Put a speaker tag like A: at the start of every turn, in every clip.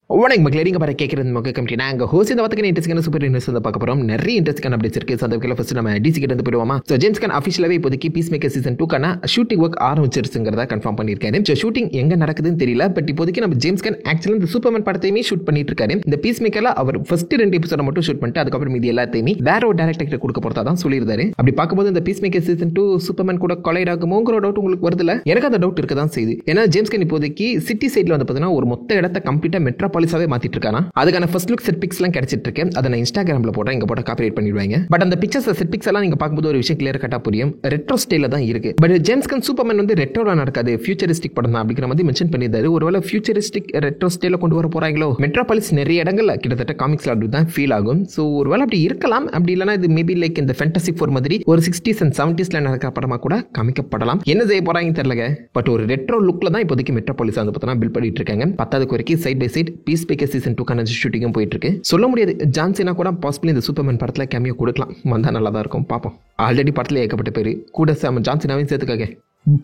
A: வணக்கம் மக்களே, நீங்கள் பாரு கேட்குறது மக்கள் கமிட்டி. நாங்கள் ஹோஸ்ட் இந்த வாரத்துக்கு இன்ட்ரெஸ்டிங்கான சூப்பர் நியூஸ் வந்து பார்க்க போகிறோம். நிறைய இன்ட்ரெஸ்டிங்கான அப்டேட்ஸ் இருக்குது. ஸோ அந்த வகையில் ஃபஸ்ட்டு நம்ம டிசி கிட்ட வந்து போயிடுவோமா. ஸோ ஜேம்ஸ் கான் அஃபிஷியலாகவே இப்போதைக்கு பீஸ் மேக்கர் சீசன் 2க்கான ஷூட்டிங் ஒர்க் ஆரம்பிச்சிருச்சுங்கிறத கன்ஃபார்ம் பண்ணியிருக்காரு. ஸோ ஷூட்டிங் எங்கே நடக்குதுன்னு தெரியல, பட் இப்போதைக்கு நம்ம ஜேம்ஸ் கான் ஆக்சுவலாக இந்த சூப்பர்மேன் படத்தையுமே ஷூட் பண்ணிட்டு இருக்காரு. இந்த பீஸ் மேக்கரில் அவர் ஃபர்ஸ்ட் 2 எபிசோட மட்டும் ஷூட் பண்ணிட்டு அதுக்கப்புறம் மீதி எல்லாத்தையுமே வேற ஒரு டேரக்டர் கொடுக்க போகிறதா தான் சொல்லியிருந்தாரு. அப்படி பார்க்கும்போது இந்த பீஸ் மேக்கர் சீசன் 2 சூப்பர்மேன் கூட கொலைட் ஆகுமோங்கிற டவுட் உங்களுக்கு வருதுல? எனக்கு அந்த டவுட் இருக்க தான் செய்யுது. ஏன்னா ஜேம்ஸ் கான் இப்போதைக்கு சிட்டி சைடில் வந்து பார்த்தீங்கன்னா ஒரு மொத்த இடத்த கம்ப்ளீட்டாக மெட்ரோபாலிஸாவே மாற்றிட்டு இருக்காங்க. அதுக்கான ஃபர்ஸ்ட் லுக் செட் பிக்ஸ்லாம் கிடைச்சிட்டு இருக்கு. அதை நான் இன்ஸ்டாகிராமில் போட்டேன், இங்கே போட்டால் காப்பிரைட் பண்ணிடுவாங்க. பட் அந்த பிக்சர்ஸ் செட் பிக்ஸ் எல்லாம் நீங்கள் பார்க்கும்போது ஒரு விஷயம் கிளியர் கட்டாக புரியும். ரெட்ரோ ஸ்டைலில் தான் இருக்கு. பட் ஜேம்ஸ் கான் சூப்பர்மேன் வந்து ரெட்ரோல நடக்காது, ஃபியூச்சரிஸ்டிக் படம் தான் அப்படிங்கிற மாதிரி மென்ஷன் பண்ணியிருந்தாரு. ஒருவேளை ஃபியூச்சரிஸ்டிக் ரெட்ரோ ஸ்டைலில் கொண்டு வர போறாங்களோ? மெட்ரோபாலிஸ் நிறைய இடங்கள்ல கிட்டத்தட்ட காமிக்ஸ்ல அப்படி தான் ஃபீல் ஆகும். ஸோ ஒருவேளை அப்படி இருக்கலாம். அப்படி இல்லைனா இது மேபி லைக் இந்த ஃபேண்டசி ஃபோர் மாதிரி ஒரு 60s and 70sல நடக்கிற படமா கூட காமிக்கப்படலாம். என்ன செய்ய போறாங்கன்னு தெரியல. பட் ஒரு ரெட்ரோ லுக்ல தான் இப்போதைக்கு மெட்ரோபாலிஸ் வந்து பார்த்தா பில்ட் பண்ணிட்டு இருக்காங்க. 10வது வரைக்கும் side by side peacemaker season 2க்கான ஷூட்டிங்கும் போயிட்டு இருக்கு. சொல்ல முடியாது, ஜான் சீனா கூட பாசிபிளி இந்த சூப்பர்மேன் படத்துல கேமியோ கொடுக்கலாம். வந்தா நல்லா தான் இருக்கும், பார்ப்போம். ஆல்ரெடி படத்துல ஏகப்பட்ட பேர் கூட ஜான் சீனாவையும் சேர்த்துக்காக.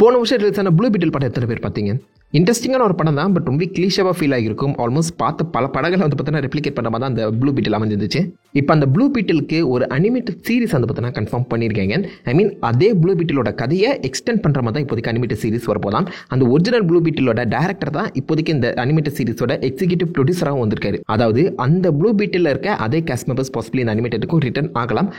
A: போன வருஷம் ரிலீஸ் ஆன ப்ளூ பீட்டில் படம் எத்தனை பேர் பார்த்தீங்க? இன்ட்ரெஸ்டிங்கான ஒரு படம் தான், பட் ரொம்ப கிளீஷாவாக ஃபீல் ஆகிருக்கும். ஆல்மோஸ்ட் பார்த்து பல படங்களை வந்து பார்த்தீங்கன்னா ரெப்ளிகேட் பண்ணுற மாதிரி தான் அந்த ப்ளூ பீட்டில் அமைஞ்சிருந்துச்சு. இப்போ அந்த ப்ளூ பீட்டிலுக்கு ஒரு அனிமேட்டட் சீரிஸ் வந்து பார்த்தீங்கன்னா கன்ஃபார்ம் பண்ணியிருக்காங்க. ஐ மீன் அதே ப்ளூ பீட்டிலோட கதையை எக்ஸ்டெண்ட் பண்ணுற மாதிரி தான் இப்போதைக்கு அனிமேட்டட் சீரிஸ் வரப்போதான். அந்த ஒரிஜினல் ப்ளூ பீட்டிலோட டேரக்டர் தான் இப்போதைக்கு இந்த அனிமேட்டட் சீரிஸோட எக்ஸிக்யூட்டிவ் ப்ரொடியூசராகவும் வந்திருக்காரு. அதாவது அந்த ப்ளூ பீட்டில் இருக்க அதே காஸ்ட் மெம்பர்ஸ் பாசிபிளி இந்த அனிமேட்டடுக்கும் ரிட்டர்ன் ஆகலாம்.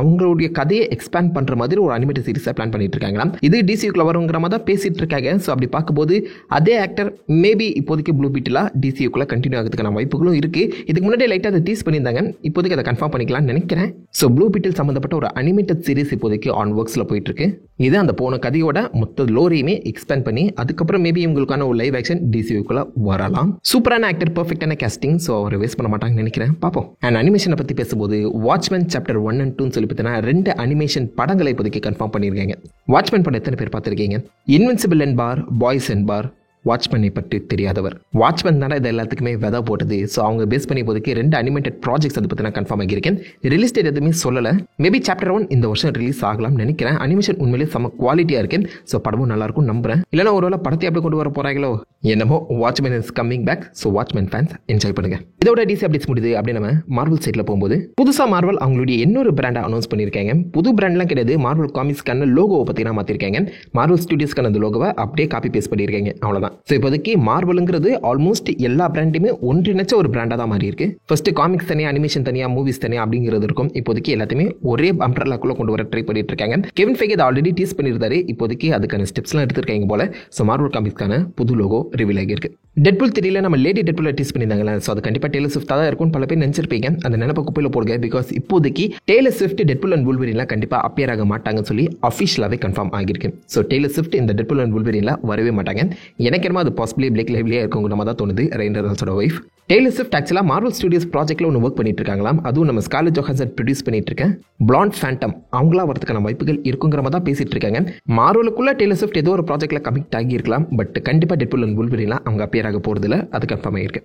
A: அவங்களுடைய கதையை எக்ஸ்பேண்ட் பண்ணுற மாதிரி ஒரு அனிமேட்டட் சீரிஸை பிளான் பண்ணிட்டு இருக்காங்களாம். இது டிசிக்குள்ள வருங்கிற மாதிரி தான் பேசிட்டு இருக்காங்க. ஸோ அப்படி பார்க்கும்போது அதே ஆக்டர் மேபி இப்போதைக்கு ப்ளூ பீட்டில் டிசிக்குள்ள கண்டினியூ ஆகிறதுக்கான வாய்ப்புகளும் இருக்கு. இதுக்கு முன்னாடி லைட்டாக அதை டீஸ் பண்ணியிருந்தாங்க, இப்போதைக்கு அதை கன்ஃபார்ம் பண்ணிக்கலாம்னு நினைக்கிறேன். ஸோ ப்ளூ பீட்டில் சம்மந்தப்பட்ட ஒரு அனிமேட்டட் சீரிஸ் இப்போதைக்கு ஆன் ஒர்க்ஸில் போயிட்டு இருக்கு. இது அந்த போன கதையோட மொத்த லோரையுமே எக்ஸ்பேண்ட் பண்ணி அதுக்கப்புறம் மேபி உங்களுக்கான ஒரு லைவ் ஆக்ஷன் டிசிக்குள்ள வரலாம். சூப்பரான ஆக்டர், பர்ஃபெக்டான கேஸ்டிங். ஸோ அவர் வேஸ்ட் பண்ண மாட்டாங்கன்னு நினைக்கிறேன், பார்ப்போம். அண்ட் அனிமேஷனை பற்றி பேசும்போது வாட்ச்மேன் சாப்டர் 1 and 2 சொல்லி பார்த்தீங்கன்னா 2 அனிமேஷன் படங்களை இப்போதைக்கு கன்ஃபார்ம் பண்ணியிருக்காங்க. வாட்ச்மேன் படம் எத்தனை பேர் பார்த்துருக்கீங்க? இன்வின்சிபிள் அண்ட் பார், பாய்ஸ் அண்ட் பார். வாட்ச்மேனை பற்றி தெரியாதவர். வாட்ச்மேன் தானே இது எல்லாத்துக்குமே விதை போட்டது. ஸோ அவங்க பேஸ் பண்ணி இப்போதைக்கு 2 அனிமேட்டட் ப்ராஜெக்ட்ஸ் அதை பற்றி நான் கன்ஃபார்ம் ஆகியிருக்கேன். ரிலீஸ் டேட் எதுவுமே சொல்லலை. மேபி சாப்டர் 1 இந்த வருஷம் ரிலீஸ் ஆகலாம்னு நினைக்கிறேன். அனிமேஷன் உண்மையிலே செம்ம குவாலிட்டியாக இருக்கேன். ஸோ படமும் நல்லா இருக்கும் நம்புறேன். இல்லைனா ஒருவேளை படத்தை எப்படி கொண்டு வர போறாங்களோ என்னமோ. Watchman is coming back. So Watchman fans enjoy பண்ணுங்க. இதோட டிசி அப்டேட்ஸ் முடியுது. அப்படி நம்ம மார்வல் சைட்ல போகும்போது புதுசாக மார்வல் அவங்களுடைய இன்னொரு பிராண்டை அனௌன்ஸ் பண்ணியிருக்காங்க. புது பிராண்ட்லாம் கிடையாது, மார்வல் காமிக்ஸ்க்கான லோகோவை பற்றி நான் மாற்றிருக்காங்க. மார்வல் ஸ்டுடியோஸ்க்கான அந்த லோகோவை அப்படியே காப்பி பேஸ்ட் பண்ணியிருக்காங்க, அவ்வளோதான். ஸோ இப்போதைக்கு மார்வலுங்கிறது ஆல்மோஸ்ட் எல்லா பிராண்டுமே ஒன்றிணைச்ச ஒரு பிராண்டா தான் மாறி இருக்கு. ஃபர்ஸ்ட் காமிக்ஸ் தனியா, அனிமேஷன் தனியா, மூவிஸ் தனியா அப்படிங்கிறது இருக்கும். இப்போதைக்கு எல்லாத்தையுமே ஒரே அம்ப்ரெல்லாக்குள்ள கொண்டு வர ட்ரை பண்ணிட்டு இருக்காங்க. கெவின் ஃபெய்கே அதை ஆல்ரெடி டீஸ் பண்ணியிருந்தாரு. இப்போதைக்கு அதுக்கான ஸ்டெப்ஸ்லாம் எடுத்திருக்காங்க போல. ஸோ மார்வல் காமிக்ஸ்க்கான புது லோகோ ரிவீல் ஆகியிருக்கு. டெட்புல் தெரியல, நம்ம லேடி டெட்புல் டீஸ் பண்ணியிருந்தாங்களா? ஸோ அது கண்டிப்பாக டேலர் ஸ்விஃப்ட் தான் இருக்கும்னு பல பேர் நினைச்சிருப்பீங்க. அந்த நினைப்ப குப்பையில் போடுங்க. பிகாஸ் இப்போதைக்கு டேலர் ஸ்விஃப்ட் டெட்புல் அண்ட் வூல்வெரின்ல கண்டிப்பாக அப்பியர் ஆக மாட்டாங்கன்னு சொல்லி அஃபிஷியலாகவே கன்ஃபார்ம் ஆகியிருக்கு. ஸோ டேலர் ஸ்விஃப்ட் இந்த டெட்புல் அண்ட் வூல்வெரின்ல வரவே மாட்டாங்க. எனக்கு என்னமோ அது பாசிபிளி பிளேக் லைவ்லேயே இருக்கும் நம்ம தான் தோணுது. ரையன் ரெய்னால்ட்ஸோட வைஃப் டேலர் ஸ்விஃப்ட் ஆக்சுவலாக மார்வல் ஸ்டுடியோஸ் ப்ராஜெக்ட்ல ஒன்று ஒர்க் பண்ணிட்டு இருக்காங்களாம். அதுவும் நம்ம ஸ்கார்லெட் ஜோஹான்சன் ப்ரொடியூஸ் பண்ணிட்டு இருக்கேன் பிளாண்ட் ஃபேண்டம். அவங்களா வரதுக்கான வாய்ப்புகள் இருக்குங்கிற மாதிரி தான் பேசிட்டு இருக்காங்க. மார்வலுக்குள்ள டேலர் ஸ்விஃப்ட் ஏதோ ஒரு ப்ராஜெக்ட்ல கமிட் ஆகி இருக்கலாம். பட் கண்டிப்பாக டெட்புல் அண்ட் வூல்வெரின்ல அவங்க அப்பியர் ஆக போறதில்ல, அது கன்ஃபார்ம் ஆகிருக்கு.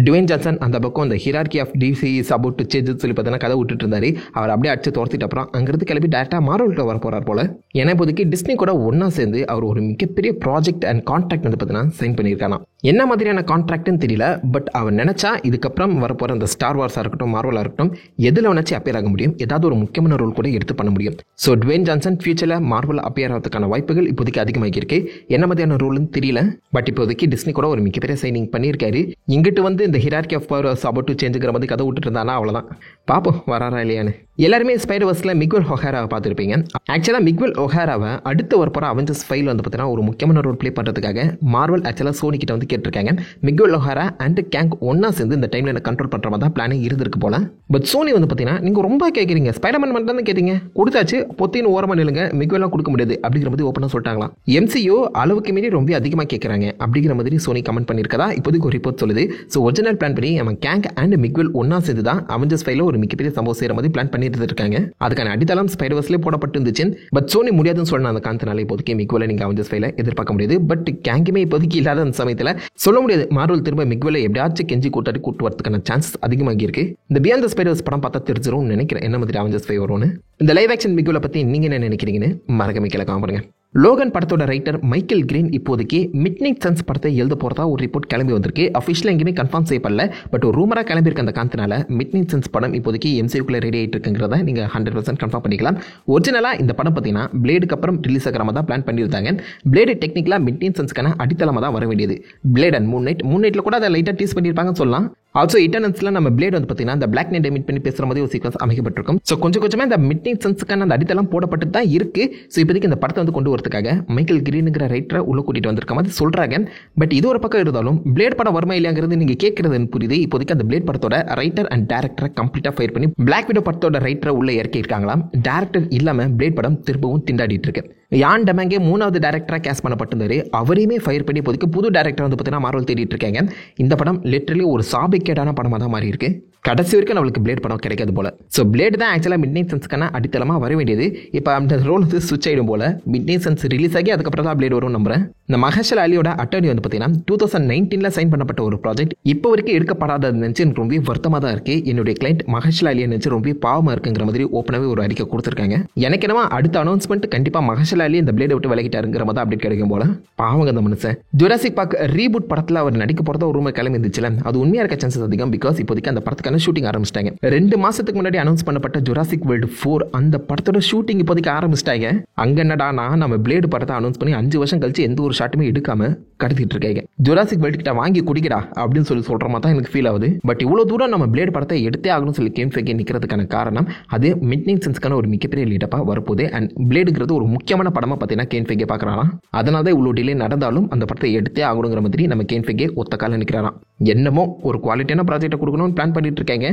A: டுவேன் ஜான்சன் அந்த பக்கம் அந்த hierarchy of DC is about to change சொல்லி பார்த்தீங்கன்னா கதை விட்டுட்டு இருந்தாரு. அவர் அப்படியே அடிச்சு தோர்த்திட்டு அப்புறம் அங்கிருந்து கிளம்பி டேரக்டா மார்வலுக்கு வர போறார் போல. ஏன்னா இப்போதைக்கு டிஸ்னி கூட ஒன்னா சேர்ந்து அவர் ஒரு மிகப்பெரிய ப்ராஜெக்ட் அண்ட் கான்ட்ராக்ட் வந்து பார்த்தீங்கன்னா சைன் பண்ணியிருக்கானா. என்ன மாதிரியான கான்ட்ராக்ட்னு தெரியல. பட் அவர் நினைச்சா இதுக்கப்புறம் வரப்போற அந்த ஸ்டார் வார்ஸா இருக்கட்டும், மார்வலா இருக்கட்டும், எதில் நினைச்சு அப்பியர் ஆக முடியும். ஏதாவது ஒரு முக்கியமான ரோல் கூட எடுத்து பண்ண முடியும். ஸோ டுவேன் ஜான்சன் ஃபியூச்சர்ல மார்வல் அப்பியர் ஆகிறதுக்கான வாய்ப்புகள் இப்போதைக்கு அதிகமாக இருக்கு. என்ன மாதிரியான ரோல்னு தெரியல. பட் இப்போதைக்கு டிஸ்னி கூட ஒரு மிகப்பெரிய சைனிங் பண்ணியிருக்காரு. இங்கிட்டு வந்து இந்த ஹியரார்கி ஆஃப் அபவுட் டு சேஞ்சுங்கிற மாதிரி கதை விட்டுட்டு இருந்தானா அவ்வளோதான். பார்ப்போம் வராரா இல்லையான்னு. எல்லாருமே ஸ்பைடர்வர்ஸ்ல மிக்வெல் ஒஹாராவை பார்த்துருப்பீங்க. ஆக்சுவலாக மிக்வெல் ஒஹாராவை அடுத்து வரப்போற அவெஞ்சர்ஸ் 5 வந்து பார்த்தீங்கன்னா ஒரு முக்கியமான ரோல் பிளே பண்ணுறதுக்காக மார்வல் ஆக்சுவலாக சோனி கிட்ட வந்து கேட்டிருக்காங்க. மிக்வெல் ஒஹாரா அண்ட் கேங் ஒன்னா சேர்ந்து இந்த டைம்ல கண்ட்ரோல் பண்ற மாதிரி தான் பிளானே இருந்திருக்கு போல. பட் சோனி வந்து பார்த்தீங்கன்னா நீங்க ரொம்ப கேட்குறீங்க, ஸ்பைடர்மேன் மட்டும் தான் கேட்டீங்க, கொடுத்தாச்சு, பொத்தின்னு ஓரமாக நிலுங்க, மிக்வெல்லாம் கொடுக்க முடியாது அப்படிங்கிற மாதிரி ஓப்பனாக சொல்லிட்டாங்களா. எம்சியூ அளவுக்கு மீறி ரொம்ப அதிகமாக கேட்குறாங்க அப்படிங்கிற மாதிரி சோனி கமெண்ட் பண்ணியிருக்கதா இப்போதைக்கு ஒரு ரிப்போர்ட் சொல்லுது. ஸோ ஒரிஜினல் பிளான் பண்ணி நம்ம கேங் அண்ட் மிக்வெல் ஒன்னா சேர்ந்து தான் அவெஞ்சர்ஸ் 5 ஒரு மிகப்பெரிய சம்பவம் செய்யற மாதிரி பிளான் பண்ணிட்டு இருக்காங்க. அதுக்கான அடித்தளம் ஸ்பைடர்வர்ஸ்லேயே போடப்பட்டு இருந்துச்சு. பட் சோனி முடியாதுன்னு சொன்ன அந்த காரணத்தினால இப்போதைக்கு மிக்வெலை நீங்க அவெஞ்சர்ஸ் 5 எதிர்பார்க்க முடியாது. பட் கேங்குமே இப்போதைக்கு இல்லாத அந்த சமயத்தில் சொல்ல முடியாது. மார்வல் திரும்ப மிக்வெலை எப்படியாச்சும் கெஞ்சி கூட்டு வரதுக்கான சான்ஸ் அதிகமாக இருக்கு. இந்த பியாண்ட் தி ஸ்பைடர்ஸ் படம் பார்த்தா தெரிஞ்சிரும் நினைக்கிறேன் என்ன மாதிரி அவெஞ்சர்ஸ் 5 வரும்னு. இந்த லைவ் ஆக்ஷன் மிக்வெலை பத்தி நீங்க என்ன நினைக்கிறீங்கன்னு மறக்காம கீழே காமெண்ட் பண்ணுங்க. லோகன் படத்தோட ரைட்டர் மைக்கேல் கிரீன் இப்போதைக்கு மிட்நைட் சன்ஸ் படத்தை எழுத போறதா ஒரு ரிப்போர்ட் கிளம்பி வந்திருக்கு. அஃபிஷியலா எங்கேயுமே கன்ஃபார்ம் செய்யப்படல. பட் ஒரு ரூமரா கிளம்பியிருக்க அந்த காரணத்தினால மிட்நைட் சன்ஸ் படம் இப்போதைக்கு எம்சியூக்குள்ள ரெடி ஆகிட்டு இருக்குங்கிறத நீங்க 100% கன்ஃபார்ம் பண்ணிக்கலாம். ஒரிஜினலா இந்த படம் பார்த்தீங்கன்னா பிளேடுக்கு அப்புறம் ரிலீஸ் ஆகிற மாதிரி தான் பிளான் பண்ணியிருந்தாங்க. பிளேடு டெக்னிக்கலா மிட்நைட் சன்ஸ்க்கான அடித்தளமா தான் வர வேண்டியது. பிளேட் அண்ட் மூன் நைட்ல கூட அதை லைட்டா டீஸ் பண்ணியிருப்பாங்கன்னு சொல்லலாம். ஆல்சோ இட்டர்னல்ஸ்ல நம்ம பிளேட் வந்து பார்த்தீங்கன்னா இந்த பிளாக் நைட் மீட் பண்ணி பேசுற மாதிரி ஒரு சீக்வன்ஸ் அமைக்கப்பட்டிருக்கும். ஸோ கொஞ்சமா இந்த மிட்நைட் சன்ஸ்க்கான அந்த அடித்தளம் போடப்பட்டு தான் இருக்கு. ஸோ இப்போதைக்கு இந்த படத்தை வந்து கொண்டு வரதுக்காக மைக்கேல் கிரீனுங்கிற ரைட்டரை உள்ள கூட்டிட்டு வந்திருக்க மாதிரி சொல்றாங்க. பட் இது ஒரு பக்கம் இருந்தாலும் பிளேட் படம் வருமா இல்லையாங்கிறது நீங்க கேட்கறது புரியுது. இப்போதைக்கு அந்த பிளேட் படத்தோட ரைட்டர் அண்ட் டேரக்டரை கம்ப்ளீட்டா ஃபயர் பண்ணி பிளாக் விடோ படத்தோட ரைட்டரை உள்ள இறக்கி இருக்காங்களாம். டேரக்டர் இல்லாம பிளேட் படம் திரும்பவும் திண்டாடிட்டு இருக்கு. யான் டெமாங்கே 3வது டேரக்டரா கேஸ் பண்ணப்பட்டிருந்தாரு. அவரையுமே ஃபயர் பண்ணி இப்போதைக்கு புது டேரக்டர் வந்து பார்த்தீங்கன்னா மார்வல் தேடிட்டு இருக்காங்க. இந்த படம் லிட்டரலி ஒரு சாபிக்கேடான படமாக தான் மாறி இருக்கு. கடைசி வரைக்கும் நம்மளுக்கு பிளேட் படம் கிடைக்காது போல. ஸோ பிளேட் தான் ஆக்சுவலாக மிட்நைட் சன்ஸ்க்கான அடித்தளமாக வர வேண்டியது. இப்போ அந்த ரோல் வந்து சுவிட்ச் ஆகிடும் போல. மிட்நைட் சன்ஸ் ரிலீஸ் ஆகி அதுக்கப்புறம் தான் பிளேட் வரும் நம்புறேன். இந்த மஹர்ஷல் அலியோட அட்டர்னி வந்து பார்த்தீங்கன்னா 2019 சைன் பண்ணப்பட்ட ஒரு ப்ராஜெக்ட் இப்போ வரைக்கும் எடுக்கப்படாதது நினைச்சு எனக்கு ரொம்ப வருத்தமாக தான் இருக்கு. என்னுடைய கிளைண்ட் மஹர்ஷல் அலியை நினைச்சு ரொம்ப பாவமாக இருக்குங்கிற மாதிரி ஓப்பனாகவே ஒரு அறிக்கை கொடுத்துருக்காங்க. எனக்கு என்னவா அடுத்த அனௌன்ஸ்மெண்ட் கண்டிப்பாக மஹர்ஷல் அலி இந்த பிளேட் விட்டு விலகிட்டாருங்கிற மாதிரி அப்டேட் கிடைக்கும் போல. பாவங்க அந்த மனுஷன். ஜுராசிக் பார்க் ரீபூட் படத்தில் அவர் நடிக்க போகிறதா ஒரு ரூமை கிளம்பி இருந்துச்சுல, அது உண்மையாக இருக்க சான்சஸ் அதிகம். பிகாஸ் இப்போதைக்கு அந்த படத்துக்கான ஷூட்டிங் ஆரம்பிச்சிட்டாங்க. 2 மாசத்துக்கு முன்னாடி அனௌன்ஸ் பண்ணப்பட்ட ஜுராசிக் வேர்ல்டு 4 அந்த படத்தோட ஷூட்டிங் இப்போதைக்கு ஆரம்பிச்சிட்டாங்க. அங்க என்னடானா நம்ம பிளேடு படத்தை அனௌன்ஸ் பண்ணி 5 வருஷம் கழிச்சு எந்த ஒரு ஷாட்டுமே எடுக்காம கடத்திட்டு இருக்காங்க. ஜுராசிக் வேர்ல்டு கிட்ட வாங்கி குடிக்கடா அப்படின்னு சொல்ற மாதிரி தான் எனக்கு ஃபீல் ஆகுது. பட் இவ்வளவு தூரம் நம்ம பிளேடு படத்தை எடுத்தே ஆகணும்னு சொல்லி கேம் ஃபேக்கே நிக்கிறதுக்கான காரணம் அது மிட்நைட் சன்ஸ்க்கான ஒரு மிகப்பெரிய லீடப்பா வரப்போகுது. அண்ட் பிளேடுங்கிறது ஒரு முக்கியமான படமா பார்த்தீங்கன்னா கேம் ஃபேக்கே பார்க்கறாராம். அதனால தான் இவ்வளவு டிலே நடந்தாலும் அந்த படத்தை எடுத்தே ஆகணுங்கிற மாதிரி நம்ம கேம் ஃபேக்கே ஒத்த கால நிற்கிறாராம். என்னமோ ஒரு குவாலிட்டியான ப்ராஜெக்டை கொடுக்கணும்னு பிளான் பண்ணிட்டு இருக்காங்க.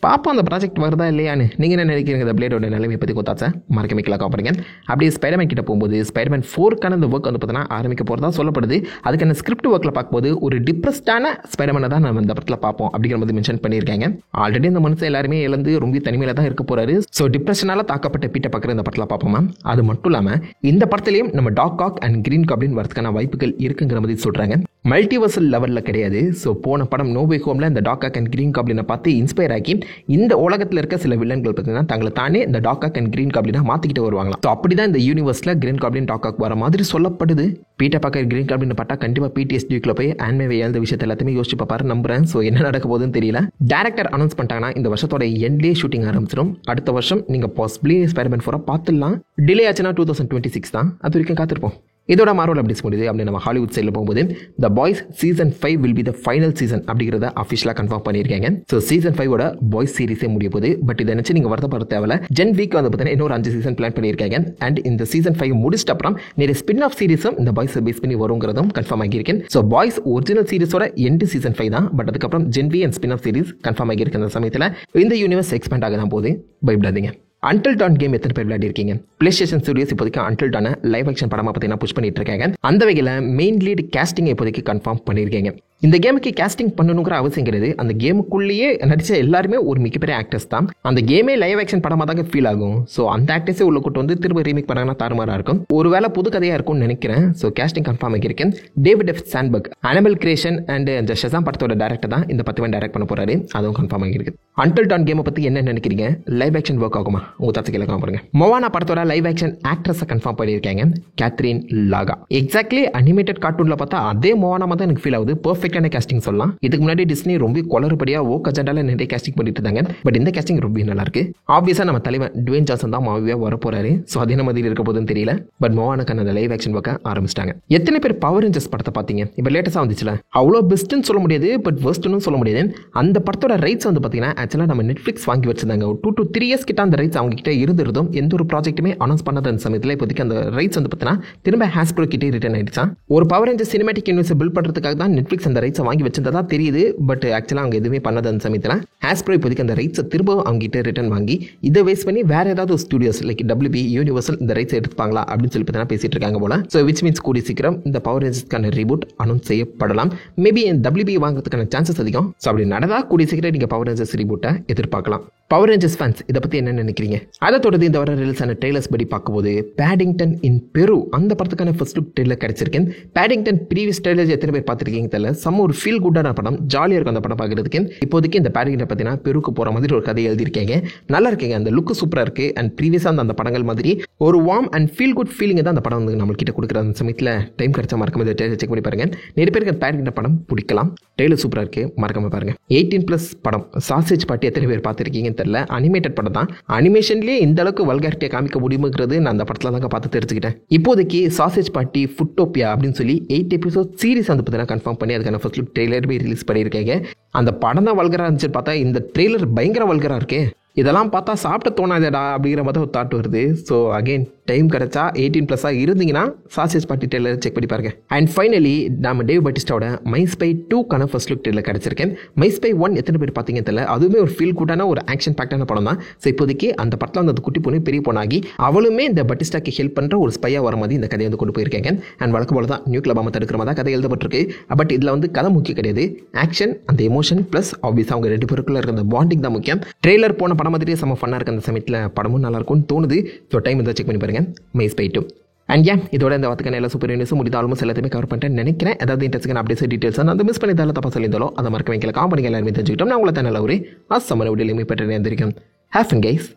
A: பாப்பா அந்த ப்ராஜெக்ட் வருதா இல்லையான்னு நீங்கள் என்ன நினைக்கிறீங்க? இந்த பிளேடோட நிலைமை பற்றி கொத்தாச்சா மறக்க வைக்கலாம் காப்பாடுங்க. அப்படியே ஸ்பைடர்மேன் கிட்ட போகும்போது ஸ்பைடர்மேன் 4க்கான இந்த ஒர்க் வந்து பார்த்தீங்கன்னா ஆரம்பிக்க போகிறதா சொல்லப்படுது. அதுக்கான ஸ்கிரிப்ட் ஒர்க்கில் பார்க்கும்போது ஒரு டிப்ரெஸ்டான ஸ்பைடர்மேனை தான் நம்ம இந்த படத்தில் பார்ப்போம் அப்படிங்கிற மாதிரி மென்ஷன் பண்ணியிருக்காங்க. ஆல்ரெடி இந்த மனுஷன் எல்லாருமே இழந்து ரொம்ப தனிமையில் தான் இருக்க போறாரு. ஸோ டிப்ரெஷனால தாக்கப்பட்ட பீட்டை பார்க்குற இந்த படத்தில் பார்ப்போமா. அது மட்டும் இல்லாமல் இந்த படத்துலையும் நம்ம Doc Ock and Green Goblin வரதுக்கான வாய்ப்புகள் இருக்குங்கிற மாதிரி சொல்கிறாங்க. மல்டிவர்சல் லெவலில் கிடையாது. ஸோ போன படம் நோ வே ஹோமில் இந்த டாக் காக் அண்ட் கிரீன் காப்ளினை பார்த்து இன்ஸ்பயர் ஆகி இந்த உலகத்தில் இருக்க சில வில்லன்கள் பார்த்தீங்கன்னா தங்களை தானே இந்த டாக் காக் அண்ட் கிரீன் காப்ளினா மாற்றிக்கிட்டு வருவாங்களாம். ஸோ அப்படி தான் இந்த யூனிவர்ஸில் கிரீன் காப்ளின் டாக் காக் வர மாதிரி சொல்லப்படுது. பீட்டர் பார்க்கர் கிரீன் காப்ளின் பார்த்தா கண்டிப்பாக பிடிஎஸ்டிக்குள்ள போய் ஆன்மேவை எழுந்த விஷயத்தை எல்லாத்தையுமே யோசிச்சு பார்ப்பாரு நம்புறேன். ஸோ என்ன நடக்க போகுதுன்னு தெரியல. டேரக்டர் அனௌன்ஸ் பண்ணிட்டாங்கன்னா இந்த வருஷத்தோட எண்ட்லேயே ஷூட்டிங் ஆரம்பிச்சிடும். அடுத்த வருஷம் நீங்கள் பாசிபிளி ஸ்பைடர்மேன் 4 பார்த்துடலாம். டிலே ஆச்சுன்னா 2026 தான். அது வரைக்கும் காத்திருப்போம். இதோட மார்வல் அப்டேட்ஸ் முடியுது. அப்படி நம்ம ஹாலிவுட் சைடில் போகும்போது த boys season 5 will be the final season அப்படிங்கிறத அஃபிஷியலாக கன்ஃபார்ம் பண்ணியிருக்காங்க. ஸோ சீசன் 5ஓட பாய்ஸ் சீரிஸே முடிய போகுது. பட் இதை நினச்சி நீங்கள் வருத்தப்பட தேவையில்ல. ஜென் வீக் வந்து பார்த்தீங்கன்னா இன்னொரு 5 சீசன் பிளான் பண்ணியிருக்காங்க. அண்ட் இந்த சீசன் 5 முடிச்சிட்ட அப்புறம் நிறைய ஸ்பின் ஆஃப் சீரிஸும் இந்த பாய்ஸை பேஸ் பண்ணி வருங்கிறதும் கன்ஃபார்ம் ஆகியிருக்கேன். ஸோ பாய்ஸ் ஒரிஜினல் சீரிஸோட எண்டு சீசன் 5 தான். பட் அதுக்கப்புறம் gen V and spin off series confirm ஆகியிருக்கு. அந்த சமயத்தில் இந்த யூனிவர்ஸ் எக்ஸ்பேண்ட் ஆக தான் போகுது. பயப்படாதீங்க. அன்டில் டான் கேம் எத்தனை பேர் விளையாடி இருக்கீங்க? பிளேஸ்டேஷன் ஸ்டுடியோஸ் இப்போதைக்கு அன்டில் டான லைவ் ஆக்ஷன் படமாக பார்த்தீங்கன்னா புஷ் பண்ணிட்டு இருக்காங்க. அந்த வகையில் மெயின் லீட் கேஸ்டிங் இப்போதைக்கு கன்ஃபார்ம் பண்ணியிருக்காங்க. இந்த கேமுக்கு கேஸ்டிங் பண்ணணுங்கிற அவசியம் கிடையாது. அந்த கேமுக்குள்ளேயே நடிச்ச எல்லாருமே ஒரு மிகப்பெரிய ஆக்டர்ஸ் தான். அந்த கேமே லைவ் ஆக்ஷன் படமாக தாங்க ஃபீல் ஆகும். ஸோ அந்த ஆக்டர்ஸே உள்ள கூட்டு வந்து திரும்ப ரீமேக் பண்ணாங்கன்னா தாறுமாறாக இருக்கும். ஒருவேளை புது கதையாக இருக்கும்னு நினைக்கிறேன். ஸோ கேஸ்டிங் கன்ஃபார்ம் ஆகியிருக்கேன். David F Sandberg Annabelle creation and இந்த ஷசாம் படத்தோட டேரக்டர் தான் இந்த 10 டைரக்ட் பண்ண போறாரு. அதுவும் கன்ஃபார்ம் ஆகியிருக்கு. அன்டில் டான் கேமை பற்றி என்ன நினைக்கிறீங்க? லைவ் ஆக்ஷன் ஒர்க் ஆகுமா? உங்க தச்சு கேட்கலாம் பாருங்க. மோவானா படத்தோட லைவ் ஆக்ஷன் ஆக்ட்ரஸை கன்ஃபார்ம் பண்ணியிருக்காங்க. கேத்ரின் லாகா. எக்ஸாக்ட்லி அனிமேட்டட் கார்ட்டூன்ல பார்த்தா அதே மோவானா தான் எனக்கு ஃபீல் ஆகுது. பெர்ஃபெக்டான கேஸ்டிங் சொல்லலாம். இதுக்கு முன்னாடி டிஸ்னி ரொம்ப கொளறுபடியா ஓக் அஜெண்டால நிறைய கேஸ்டிங் பண்ணிட்டு இருந்தாங்க. பட் இந்த கேஸ்டிங் ரொம்ப நல்லா இருக்கு. ஆப்வியஸா நம்ம தலைவன் டுவேன் ஜான்சன் தான் மாவியா வர போறாரு. ஸோ அது என்ன மாதிரி இருக்க போதுன்னு தெரியல. பட் மோவானுக்கான அந்த லைவ் ஆக்ஷன் ஒர்க்க ஆரம்பிச்சிட்டாங்க. எத்தனை பேர் பவர் ரேஞ்சர்ஸ் படத்தை பார்த்தீங்க? இப்போ லேட்டஸ்டாக வந்துச்சுல, அவ்வளோ பெஸ்ட்னு சொல்ல முடியாது, பட் வேர்ஸ்ட்னு சொல்ல முடியாது. அந்த படத்தோட ரைட்ஸ் வந்து பார்த்தீங்கன்னா ஆக்சுவலாக நம்ம நெட்ஃப்ளிக்ஸ் வாங்கி வச்சிருந்தாங்க. 2 to 3 years கிட்ட அந்த ரைட்ஸ் அவங்க கிட்ட இருந்திருந்தோம். எந்த ஒரு ப்ராஜெக்ட்டுமே அனௌன்ஸ் பண்ணாத அந்த சமயத்தில் இப்போதைக்கு அந்த ரைட்ஸ் வந்து பார்த்தீங்கன்னா திரும்ப ஹாஸ்ப்ரோ கிட்டே ரிட்டர்ன் ஆயிடுச்சா. ஒரு Power Ranger cinematic universe build பண்ணுறதுக்காக தான் நெட்ஃப்ளிக்ஸ் அந்த ரைட்ஸை வாங்கி வச்சிருந்ததா தெரியுது. பட் ஆக்சுவலாக அவங்க எதுவுமே பண்ணாத அந்த சமயத்தில் ஹாஸ்ப்ரோ இப்போதைக்கு அந்த ரைட்ஸை திரும்ப அவங்க கிட்ட ரிட்டர்ன் வாங்கி இதை வேஸ்ட் பண்ணி வேற ஏதாவது ஸ்டுடியோஸ் லைக் WB யூனிவர்சல் இந்த ரைட்ஸ் எடுத்துப்பாங்களா அப்படின்னு சொல்லி பார்த்தீங்கன்னா பேசிட்டு இருக்காங்க போல. ஸோ விச் மீன்ஸ் கூடிய சீக்கிரம் இந்த பவர் ரேஞ்சர்ஸ்க்கான ரீபூட் அனௌன்ஸ் செய்யப்படலாம். மேபி WB வாங்குறதுக்கான சான்சஸ் அதிகம். ஸோ அப்படி நடந்தா கூடிய சீக்கிரம் நீங்கள் பவர் ரேஞ்சர்ஸ் ரீபூட்டை எதிர்பார்க்கலாம். பவர் ரேஞ்சர்ஸ் ஃபேன்ஸ் இதை பற்றி என்ன நினைக்கிறீங்க? அதை தொடர்ந்து இந்த வாரம் ரிலீஸ் ஆன ட்ரெய்லர்ஸ் படி பார்க்கும்போது பேடிங்டன் இன் பெரு அந்த படத்துக்கான ஃபர்ஸ்ட் லுக் ட்ரெய்லர் கிடைச்சிருக்கேன். பேடிங்டன் ப்ரீவியஸ் ட்ரெய்லர்ஸ் எத்தனை பேர் பார்த்துருக்கீங்க தெரியல. செம்ம ஒரு ஃபீல் குட்டான படம், ஜாலியாக இருக்கும் அந்த படம் பார்க்குறதுக்கு. இப்போதைக்கு இந்த பேரகிட்ட பார்த்தீங்கன்னா பெருக்கு போகிற மாதிரி ஒரு கதை எழுதியிருக்கீங்க, நல்லா இருக்கீங்க, அந்த லுக்கு சூப்பராக இருக்குது. அண்ட் ப்ரீவியஸாக அந்த படங்கள் மாதிரி ஒரு warm and feel good feeling தான் அந்த படம் வந்து நம்மள்கிட்ட கொடுக்குற அந்த சமயத்தில் டைம் கிடைச்சா மறக்காம இதை ட்ரெயிலர் செக் பண்ணி பாருங்கள். நிறைய பேருக்கு அந்த பேரகிட்ட படம் பிடிக்கலாம், ட்ரெயிலர் சூப்பராக இருக்குது, மறக்காம பாருங்கள். 18+ படம் சாசேஜ் பார்ட்டி எத்தனை பேர் பார்த்துருக்கீங்கன்னு தெரியல, அனிமேட்டட் படம் தான். அனிமேஷன்லேயே இந்த அளவுக்கு வல்காரிட்டியை காமிக்க முடியுங்கிறது நான் அந்த படத்தில் தாங்க பார்த்து தெரிஞ்சுக்கிட்டேன். இப்போதைக்கு சாசேஜ் பார்ட்டி ஃபுட்டோபியா அப்படின்னு சொல்லி 8 எபிசோட் சீரிஸ் வந்து பார்த்தீங்கன்னா கன்ஃபார்ம் பண்ணி அதுக்கான ஃபர்ஸ்ட் லுக் ட்ரெய்லருமே ரிலீஸ் பண்ணியிருக்காங்க. அந்த படம் தான் வல்கராக இருந்துச்சு, பார்த்தா இந்த ட்ரெய்லர் பயங்கர வல்கராக இருக்கே, இதெல்லாம் பார்த்தா சாப்பிட்ட தோணாதேடா அப்படிங்கிற மாதிரி ஒரு தாட் வருது. ஸோ அகெயின் டைம் கிடைச்சா 18+ இருந்தீங்கன்னா சாசேஜ் பார்ட்டி ட்ரெய்லர் செக் பண்ணி பாருங்க. அண்ட் ஃபைனலி நம்ம டேவ் பாட்டிஸ்டாவோட மை ஸ்பை 2க்கான ஃபர்ஸ்ட் லுக் ட்ரெய்லர் கிடைச்சிருக்கேன். மை ஸ்பை 1 எத்தனை பேர் பார்த்தீங்கன்னு தெரியல, அதுவுமே ஒரு ஃபீல் குட்டான ஒரு ஆக்ஷன் பேக்டான படம் தான். ஸோ இப்போதைக்கு அந்த படத்தில் அந்த குட்டி பொண்ணு பெரிய பொண்ணாகி அவளுமே இந்த பட்டிஸ்டாக்கு ஹெல்ப் பண்ணுற ஒரு ஸ்பையாக வர மாதிரி இந்த கதையை வந்து கொண்டு போயிருக்காங்க. அண்ட் வழக்கு போல தான் நியூக்ளியர் பாம்பை தடுக்கிற மாதிரி தான் கதை எழுதப்பட்டிருக்கு. பட் இதில் வந்து கதை முக்கியம் கிடையாது, ஆக்ஷன் அந்த எமோஷன் ப்ளஸ் ஆப்வியஸாக அவங்க 2 பேருக்குள்ள இருக்கிற அந்த பாண்டிங் தான் முக்கியம். ட்ரெய்லர் போன படம் மாதிரியே செம்ம ஃபன்னாக இருக்குது, அந்த சமயத்தில் படமும் நல்லா இருக்கும்னு தோணுது. ஸோ டைம் இருந்தால் செக் பண்ணி பாருங்க மை ஸ்பை 2. அண்ட் இதோட இந்த வார்த்தைக்கான எல்லா சூப்பர் நியூஸும் முடிந்த ஆல்மோஸ்ட் எல்லாத்தையுமே கவர் பண்ணிட்டேன் நினைக்கிறேன். ஏதாவது இன்ட்ரெஸ்டிங் அப்டேட்ஸ் டீட்டெயில்ஸ் அந்த மிஸ் பண்ணி தப்பா சொல்லியிருந்தாலும் அதை மறக்க வைக்கல, காம்பனிங்க எல்லாருமே தெரிஞ்சுக்கிட்டோம். நான் உங்களை தான் நல்ல ஒரு அசமன விடையிலுமே பெற்று இருந்திருக்கேன். ஹேஃபன் கைஸ்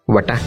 A: வட்டா.